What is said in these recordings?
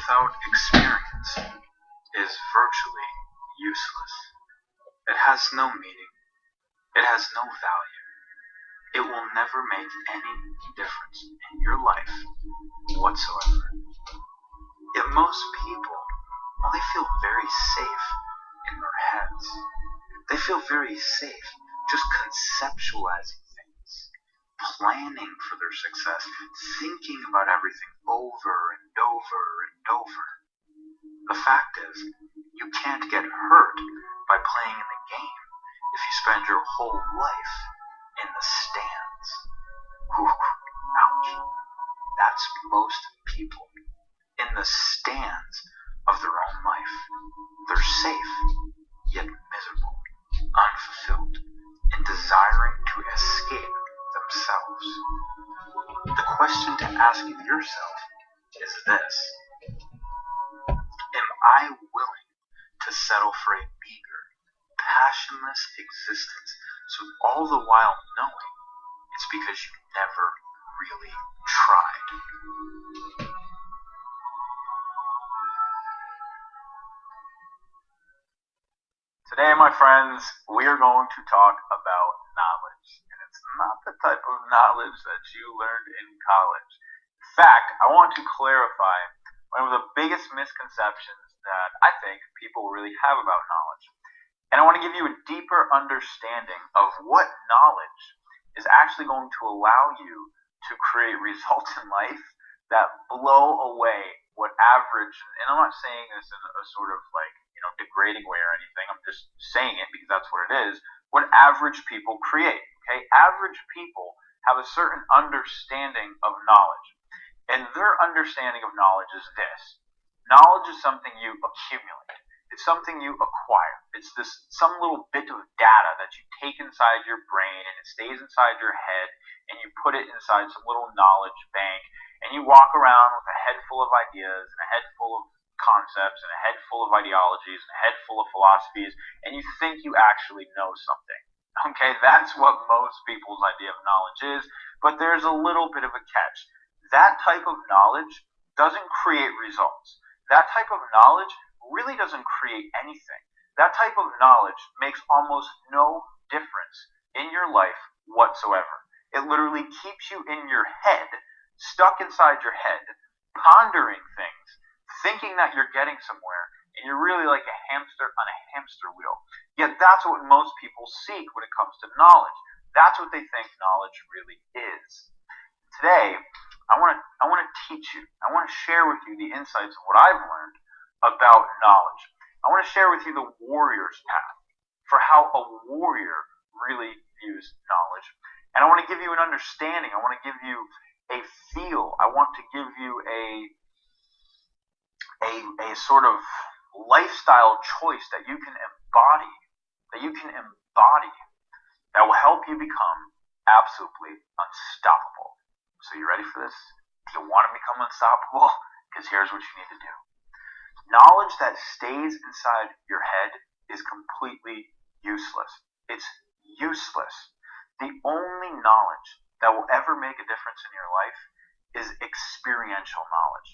without experience is virtually useless. It has no meaning. It has no value. It will never make any difference in your life whatsoever. Yet most people, well, they feel very safe in their heads. They feel very safe just conceptualizing things, planning for their success, thinking about everything over and over and over. The fact is, you can't get hurt by playing in the game if you spend your whole life in the stands. Whew, ouch. That's most people in the stands of their own life. They're safe, yet miserable, unfulfilled, and desiring to escape themselves. The question to ask yourself is this: am I willing to settle for a meager, passionless existence, so all the while knowing it's because you never really tried? Today, my friends, we are going to talk about knowledge. And it's not the type of knowledge that you learned in college. In fact, I want to clarify one of the biggest misconceptions that I think people really have about knowledge. And I want to give you a deeper understanding of what knowledge is actually going to allow you to create results in life that blow away what average, and I'm not saying this in a sort of like, degrading way or anything. I'm just saying it because that's what it is. What average people create. Okay, average people have a certain understanding of knowledge, and their understanding of knowledge is this: knowledge is something you accumulate. It's something you acquire. It's some little bit of data that you take inside your brain, and it stays inside your head, and you put it inside some little knowledge bank, and you walk around with a head full of ideas and a head full of concepts and a head full of ideologies and a head full of philosophies, and you think you actually know something. Okay, that's what most people's idea of knowledge is, but there's a little bit of a catch. That type of knowledge doesn't create results. That type of knowledge really doesn't create anything. That type of knowledge makes almost no difference in your life whatsoever. It literally keeps you in your head, stuck inside your head, pondering things, thinking that you're getting somewhere, and you're really like a hamster on a hamster wheel. Yet that's what most people seek when it comes to knowledge. That's what they think knowledge really is. Today, I want to teach you. I want to share with you the insights of what I've learned about knowledge. I want to share with you the warrior's path for how a warrior really views knowledge. And I want to give you an understanding. I want to give you a feel. I want to give you a sort of lifestyle choice that you can embody, that will help you become absolutely unstoppable. So you ready for this? Do you want to become unstoppable? Because here's what you need to do. Knowledge that stays inside your head is completely useless. It's useless. The only knowledge that will ever make a difference in your life is experiential knowledge.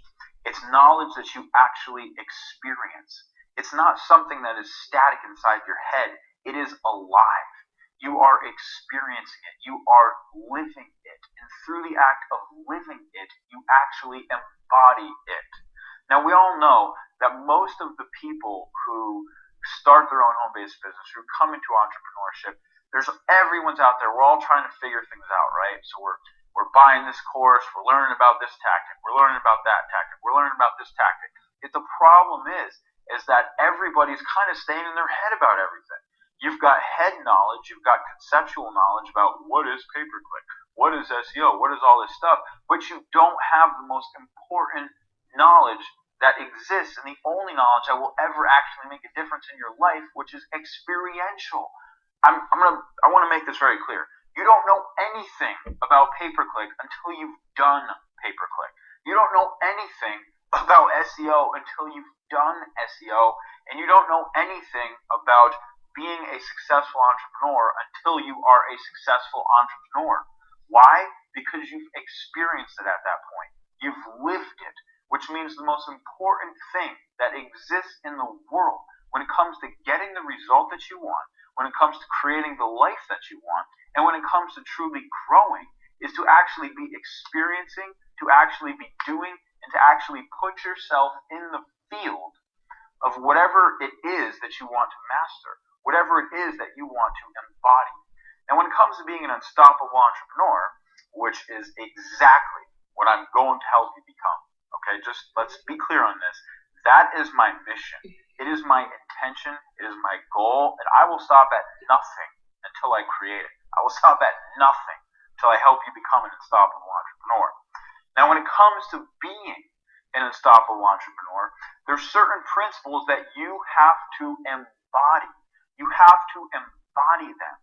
It's knowledge that you actually experience. It's not something that is static inside your head. It is alive. You are experiencing it. You are living it. And through the act of living it, you actually embody it. Now, we all know that most of the people who start their own home-based business, who come into entrepreneurship, everyone's out there. We're all trying to figure things out, right? So we're buying this course, we're learning about this tactic, we're learning about that tactic, we're learning about this tactic. Yet the problem is that everybody's kind of staying in their head about everything. You've got head knowledge, you've got conceptual knowledge about what is pay-per-click, what is SEO, what is all this stuff, but you don't have the most important knowledge that exists, and the only knowledge that will ever actually make a difference in your life, which is experiential. I want to make this very clear. You don't know anything about pay-per-click until you've done pay-per-click. You don't know anything about SEO until you've done SEO, and you don't know anything about being a successful entrepreneur until you are a successful entrepreneur. Why? Because you've experienced it at that point. You've lived it. which means the most important thing that exists in the world when it comes to getting the result that you want, when it comes to creating the life that you want, and when it comes to truly growing, is to actually be experiencing, to actually be doing, and to actually put yourself in the field of whatever it is that you want to master, whatever it is that you want to embody. And when it comes to being an unstoppable entrepreneur, which is exactly what I'm going to help you become, okay, just let's be clear on this. That is my mission. It is my intention. It is my goal. And I will stop at nothing until I create it. I will stop at nothing until I help you become an unstoppable entrepreneur. Now, when it comes to being an unstoppable entrepreneur, there's certain principles that you have to embody. You have to embody them.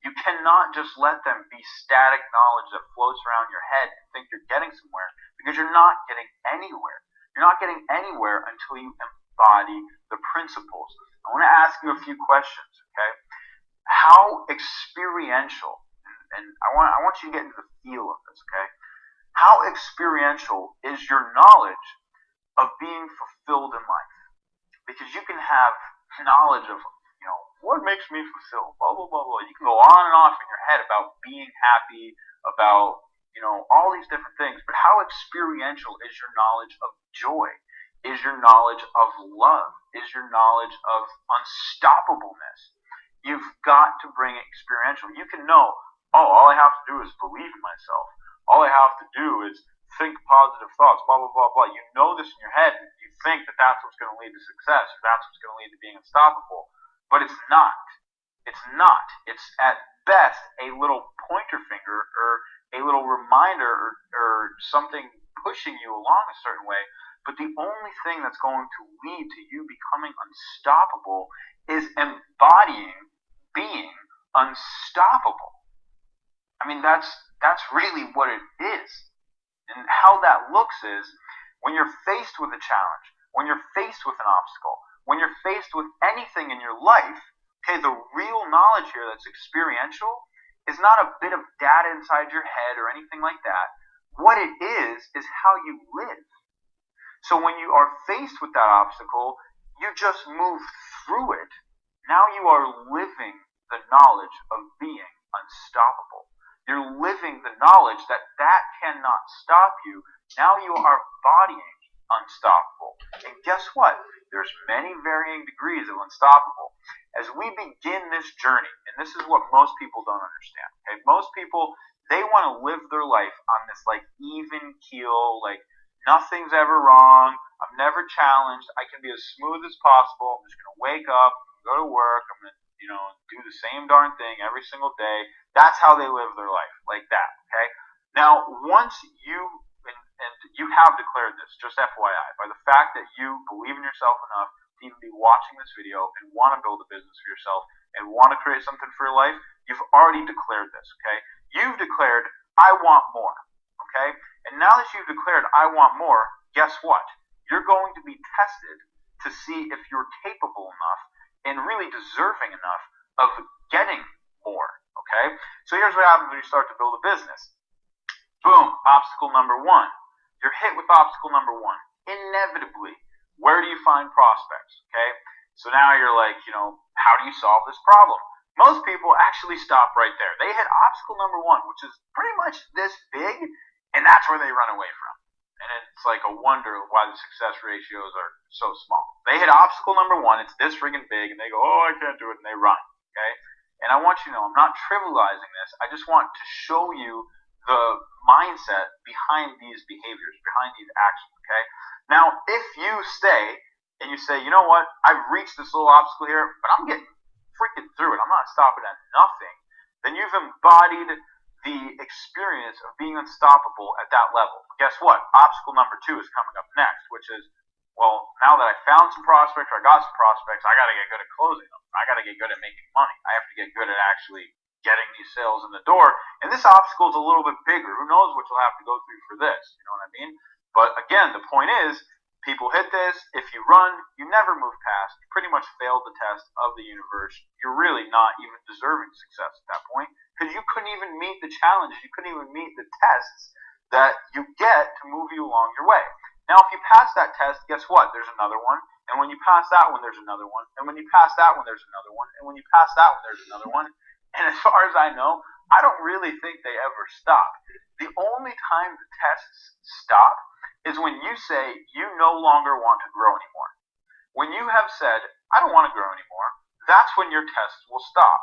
You cannot just let them be static knowledge that floats around your head and think you're getting somewhere, because you're not getting anywhere. You're not getting anywhere until you embody the principles. I want to ask you a few questions, okay? How experiential, and I want you to get into the feel of this, okay? How experiential is your knowledge of being fulfilled in life? Because you can have knowledge of, what makes me fulfilled, blah, blah, blah, blah. You can go on and off in your head about being happy, about, all these different things. But how experiential is your knowledge of joy? Is your knowledge of love? Is your knowledge of unstoppableness? You've got to bring it experiential. You can know, all I have to do is believe in myself. All I have to do is think positive thoughts, blah, blah, blah, blah. You know this in your head. You think that that's what's going to lead to success, or that's what's going to lead to being unstoppable. But it's not. It's not. It's at best a little pointer finger or a little reminder or something pushing you along a certain way. But the only thing that's going to lead to you becoming unstoppable is embodying being unstoppable. I mean, that's really what it is. And how that looks is when you're faced with a challenge, when you're faced with an obstacle, when you're faced with anything in your life, okay, the real knowledge here that's experiential is not a bit of data inside your head or anything like that. What it is how you live. So when you are faced with that obstacle, you just move through it. Now you are living the knowledge of being unstoppable. You're living the knowledge that cannot stop you. Now you are bodying unstoppable. And guess what? There's many varying degrees of unstoppable. As we begin this journey, and this is what most people don't understand, okay? Most people, they want to live their life on this even keel, nothing's ever wrong, I'm never challenged, I can be as smooth as possible, I'm just going to wake up, go to work, I'm going to, do the same darn thing every single day. That's how they live their life, like that, okay? Now, once you you have declared this, just FYI, by the fact that you believe in yourself enough to even be watching this video and want to build a business for yourself and want to create something for your life, you've already declared this, okay? You've declared, I want more, okay? And now that you've declared, I want more, guess what? You're going to be tested to see if you're capable enough and really deserving enough of getting more, okay? So here's what happens when you start to build a business. Boom, obstacle number one. You're hit with obstacle number one. Inevitably, where do you find prospects, okay? So now you're like, how do you solve this problem? Most people actually stop right there. They hit obstacle number one, which is pretty much this big, and that's where they run away from. And it's like a wonder why the success ratios are so small. They hit obstacle number one, it's this friggin' big, and they go, I can't do it, and they run, okay? And I want you to know, I'm not trivializing this. I just want to show you the mindset behind these behaviors, behind these actions, okay? Now, if you stay and you say, you know what, I've reached this little obstacle here, but I'm getting freaking through it, I'm not stopping at nothing, then you've embodied the experience of being unstoppable at that level. But guess what? Obstacle number two is coming up next, which is, well, now that I found some prospects or I got some prospects, I got to get good at closing them. I got to get good at making money. I have to get good at actually getting these sales in the door. And this obstacle is a little bit bigger. Who knows what you'll have to go through for this? You know what I mean? But again, the point is, people hit this. If you run, you never move past. You pretty much failed the test of the universe. You're really not even deserving success at that point because you couldn't even meet the challenges. You couldn't even meet the tests that you get to move you along your way. Now, if you pass that test, guess what? There's another one. And when you pass that one, there's another one. And when you pass that one, there's another one. And when you pass that one, there's another one. And as far as I know, I don't really think they ever stop. The only time the tests stop is when you say you no longer want to grow anymore. When you have said, I don't want to grow anymore, that's when your tests will stop.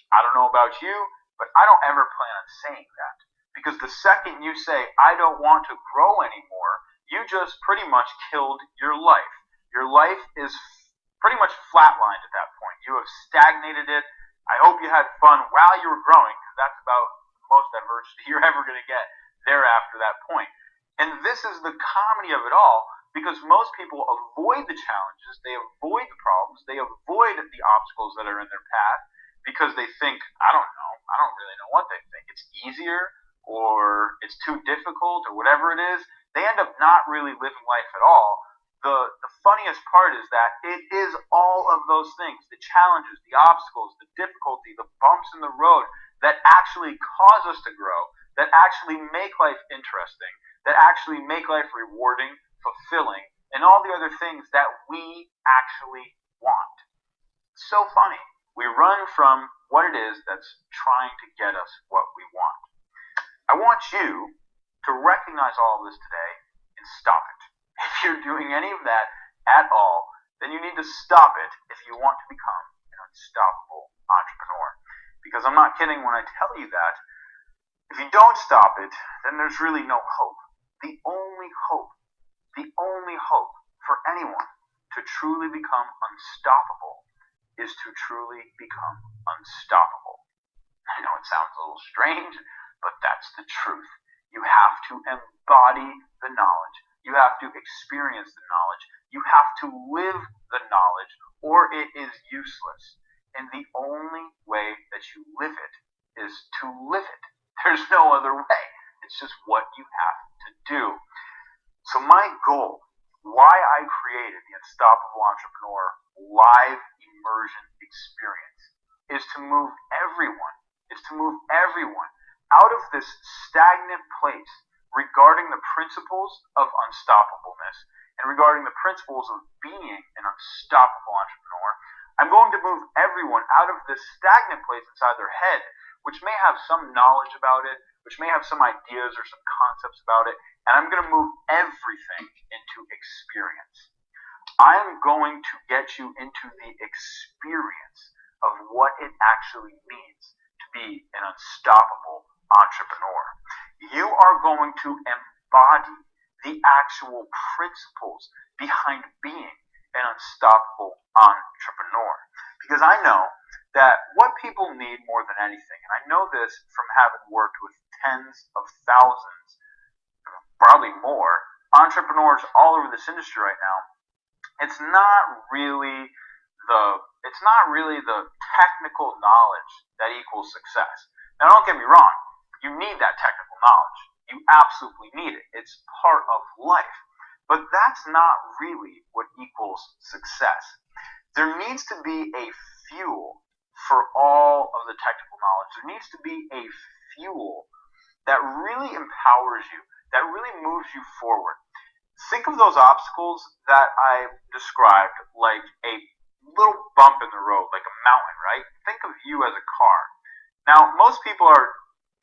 I don't know about you, but I don't ever plan on saying that. Because the second you say, I don't want to grow anymore, you just pretty much killed your life. Your life is pretty much flatlined at that point. You have stagnated it. I hope you had fun while you were growing, because that's about the most adversity you're ever going to get thereafter that point. And this is the comedy of it all, because most people avoid the challenges, they avoid the problems, they avoid the obstacles that are in their path, because they think, I don't really know what they think. It's easier, or it's too difficult, or whatever it is. They end up not really living life at all. The funniest part is that it is all of those things, the challenges, the obstacles, the difficulty, the bumps in the road, that actually cause us to grow, that actually make life interesting, that actually make life rewarding, fulfilling, and all the other things that we actually want. So funny. We run from what it is that's trying to get us what we want. I want you to recognize all of this today and stop it. If you're doing any of that at all, then you need to stop it if you want to become an unstoppable entrepreneur. Because I'm not kidding when I tell you that if you don't stop it, then there's really no hope. The only hope for anyone to truly become unstoppable is to truly become unstoppable. I know it sounds a little strange, but that's the truth. You have to embody the knowledge. You have to experience the knowledge. You have to live the knowledge, or it is useless. And the only way that you live it is to live it. There's no other way. It's just what you have to do. So my goal, why I created the Unstoppable Entrepreneur live immersion experience, is to move everyone out of this stagnant place regarding the principles of unstoppableness and regarding the principles of being an unstoppable entrepreneur. I'm going to move everyone out of this stagnant place inside their head, which may have some knowledge about it, which may have some ideas or some concepts about it, and I'm going to move everything into experience. I'm going to get you into the experience of what it actually means to be an unstoppable entrepreneur. You are going to embody the actual principles behind being an unstoppable entrepreneur. Because I know that what people need more than anything, and I know this from having worked with tens of thousands, probably more, entrepreneurs all over this industry right now, it's not really the technical knowledge that equals success. Now, don't get me wrong. You need that technical knowledge. You absolutely need it. It's part of life. But that's not really what equals success. There needs to be a fuel for all of the technical knowledge. There needs to be a fuel that really empowers you, that really moves you forward. Think of those obstacles that I described like a little bump in the road, like a mountain, right? Think of you as a car. Now, most people are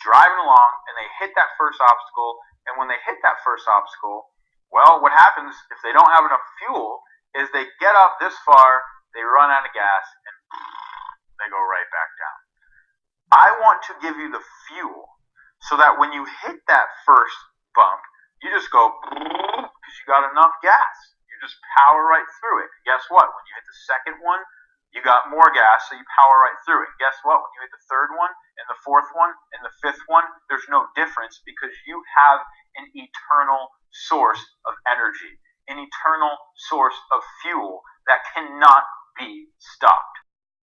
driving along and they hit that first obstacle, and when they hit that first obstacle, well, what happens if they don't have enough fuel is they get up this far, they run out of gas, and they go right back down. I want to give you the fuel so that when you hit that first bump, you just go because you got enough gas. You just power right through it. Guess what? When you hit the second one, you got more gas, so you power right through it. Guess what? When you hit the third one, and the fourth one, and the fifth one, there's no difference because you have an eternal source of energy, an eternal source of fuel that cannot be stopped.